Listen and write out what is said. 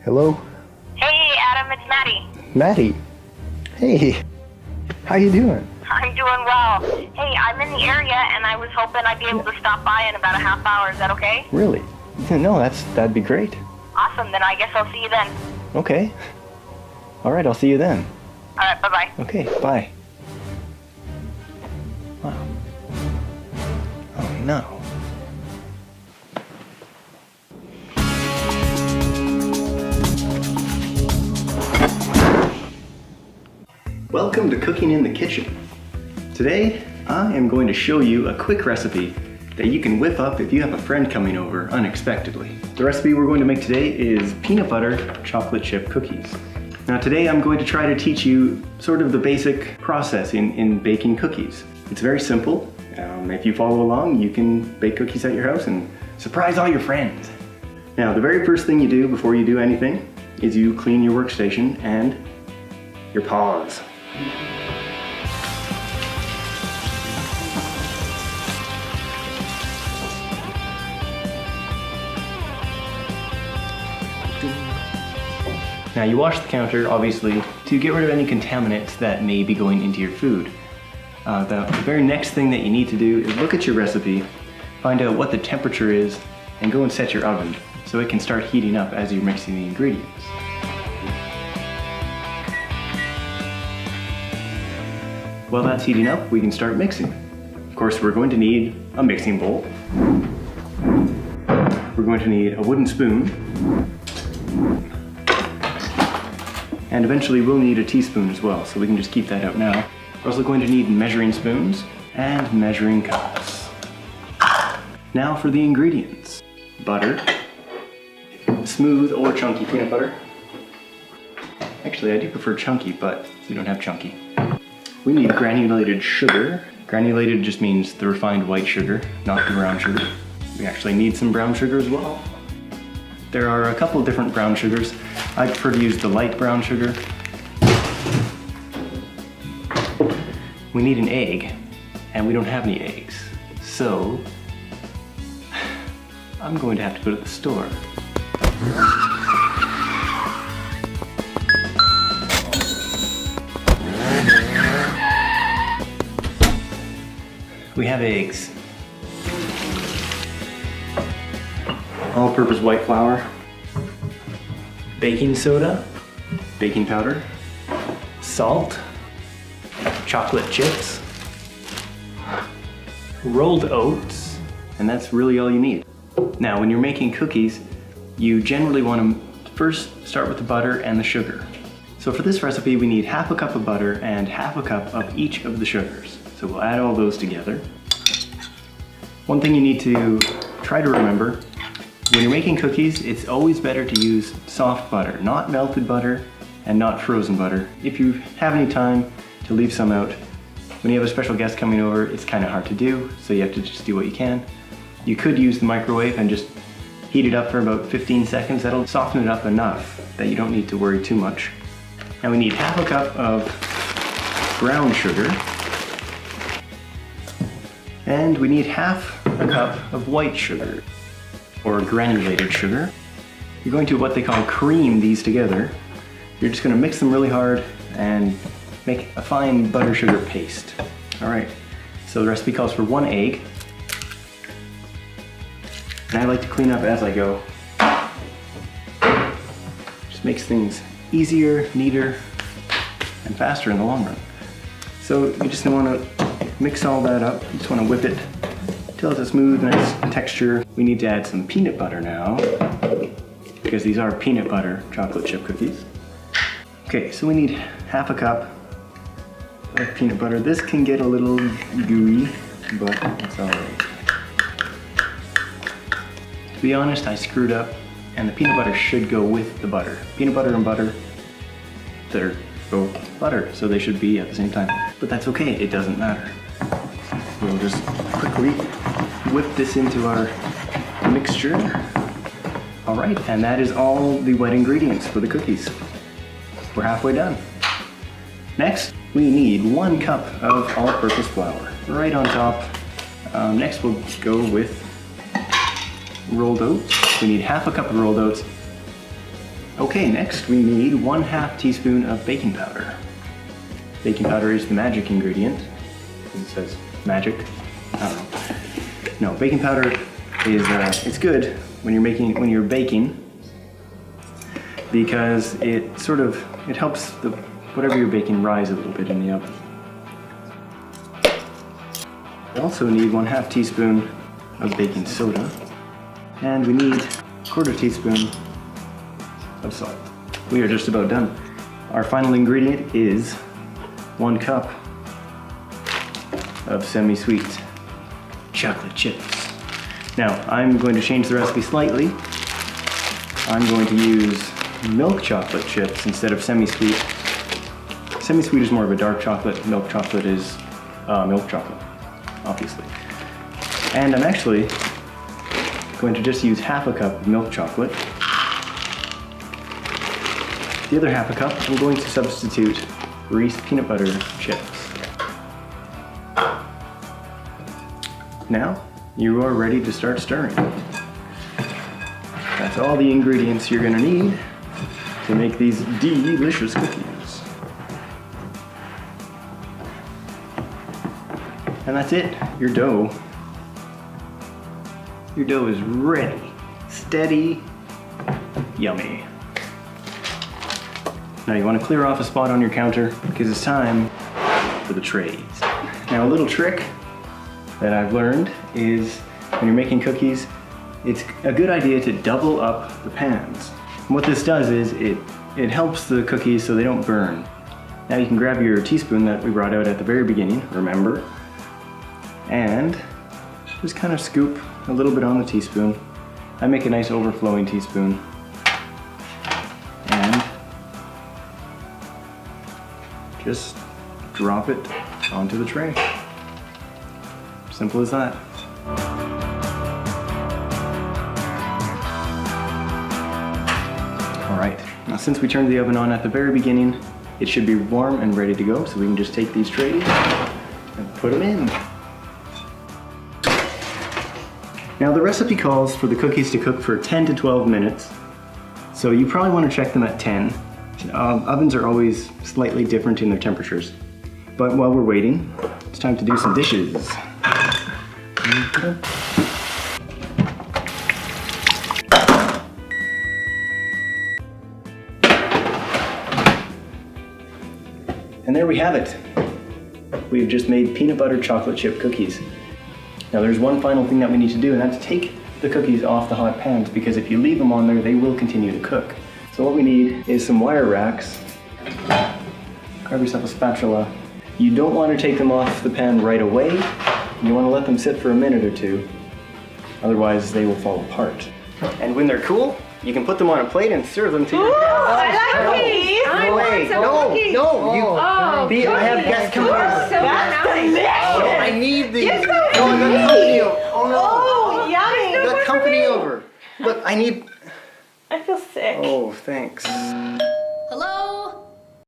Hello? Hey, Adam, it's Maddie. Maddie. Hey. How you doing? I'm doing well. Hey, I'm in the area, and I was hoping I'd be able to stop by in about a half hour. Is that okay? Really? No, that'd be great. Awesome. Then I guess I'll see you then. Okay. All right, I'll see you then. All right, bye-bye. Okay, bye. Wow. Oh, no. Welcome to Cooking in the Kitchen. Today, I am going to show you a quick recipe that you can whip up if you have a friend coming over unexpectedly. The recipe we're going to make today is peanut butter chocolate chip cookies. Now today I'm going to try to teach you sort of the basic process in baking cookies. It's very simple. If you follow along, you can bake cookies at your house and surprise all your friends. Now the very first thing you do before you do anything is you clean your workstation and your paws. Now you wash the counter, obviously, to get rid of any contaminants that may be going into your food. The very next thing that you need to do is look at your recipe, find out what the temperature is, and go and set your oven so it can start heating up as you're mixing the ingredients. While that's heating up, we can start mixing. Of course, we're going to need a mixing bowl. We're going to need a wooden spoon. And eventually we'll need a teaspoon as well, so we can just keep that out now. We're also going to need measuring spoons and measuring cups. Now for the ingredients. Butter, smooth or chunky peanut butter. Actually, I do prefer chunky, but we don't have chunky. We need granulated sugar. Granulated just means the refined white sugar, not the brown sugar. We actually need some brown sugar as well. There are a couple of different brown sugars. I prefer to use the light brown sugar. We need an egg, and we don't have any eggs. So, I'm going to have to go to the store. We have eggs. All-purpose white flour. Baking soda. Baking powder. Salt. Chocolate chips. Rolled oats. And that's really all you need. Now, when you're making cookies, you generally want to first start with the butter and the sugar. So for this recipe, we need half a cup of butter and half a cup of each of the sugars. So we'll add all those together. One thing you need to try to remember, when you're making cookies, it's always better to use soft butter, not melted butter and not frozen butter. If you have any time to leave some out, when you have a special guest coming over, it's kind of hard to do, so you have to just do what you can. You could use the microwave and just heat it up for about 15 seconds. That'll soften it up enough that you don't need to worry too much. Now we need half a cup of brown sugar. And we need half a cup of white sugar, or granulated sugar. You're going to what they call cream these together. You're just going to mix them really hard and make a fine butter sugar paste. All right, so the recipe calls for 1 egg. And I like to clean up as I go. Just makes things easier, neater, and faster in the long run. So you just want to mix all that up. You just want to whip it until it's a smooth, nice texture. We need to add some peanut butter now, because these are peanut butter chocolate chip cookies. Okay, so we need half a cup of peanut butter. This can get a little gooey, but it's all right. To be honest, I screwed up, and the peanut butter should go with the butter. Peanut butter and butter, they're both butter, so they should be at the same time. But that's okay, it doesn't matter. We'll just quickly whip this into our mixture. All right, and that is all the wet ingredients for the cookies. We're halfway done. Next, we need 1 cup of all-purpose flour, right on top. Next, we'll go with rolled oats. We need half a cup of rolled oats, Okay, next we need 1/2 teaspoon of baking powder. Baking powder is the magic ingredient, because it says magic. I don't know. No, baking powder is it's good when you're baking, because it helps whatever you're baking rise a little bit in the oven. We also need 1/2 teaspoon of baking soda, and we need 1/4 teaspoon of salt. We are just about done. Our final ingredient is 1 cup of semi-sweet chocolate chips. Now, I'm going to change the recipe slightly. I'm going to use milk chocolate chips instead of semi-sweet. Semi-sweet is more of a dark chocolate. Milk chocolate is milk chocolate, obviously. And I'm actually going to just use 1/2 cup of milk chocolate. The other 1/2 cup, I'm going to substitute Reese's peanut butter chips. Now, you are ready to start stirring. That's all the ingredients you're gonna need to make these delicious cookies. And that's it, your dough. Your dough is ready, steady, yummy. Now you want to clear off a spot on your counter because it's time for the trays. Now a little trick that I've learned is when you're making cookies, it's a good idea to double up the pans. And what this does is it helps the cookies so they don't burn. Now you can grab your teaspoon that we brought out at the very beginning, remember, and just kind of scoop a little bit on the teaspoon. I make a nice overflowing teaspoon. And just drop it onto the tray. Simple as that. All right, now since we turned the oven on at the very beginning, it should be warm and ready to go, so we can just take these trays and put them in. Now the recipe calls for the cookies to cook for 10 to 12 minutes, so you probably want to check them at 10. Ovens are always slightly different in their temperatures. But while we're waiting, it's time to do some dishes. And there we have it. We've just made peanut butter chocolate chip cookies. Now there's one final thing that we need to do, and that's take the cookies off the hot pans, because if you leave them on there, they will continue to cook. So what we need is some wire racks. Grab yourself a spatula. You don't want to take them off the pan right away. You want to let them sit for a minute or two, otherwise they will fall apart. And when they're cool, you can put them on a plate and serve them to your guests. I like cookies. No way! No! I have guests coming over. That's delicious. I need these. You're so No, I got company over. Oh no! Oh, yummy. I got company over. Look, I need. I feel sick. Oh, thanks. Hello?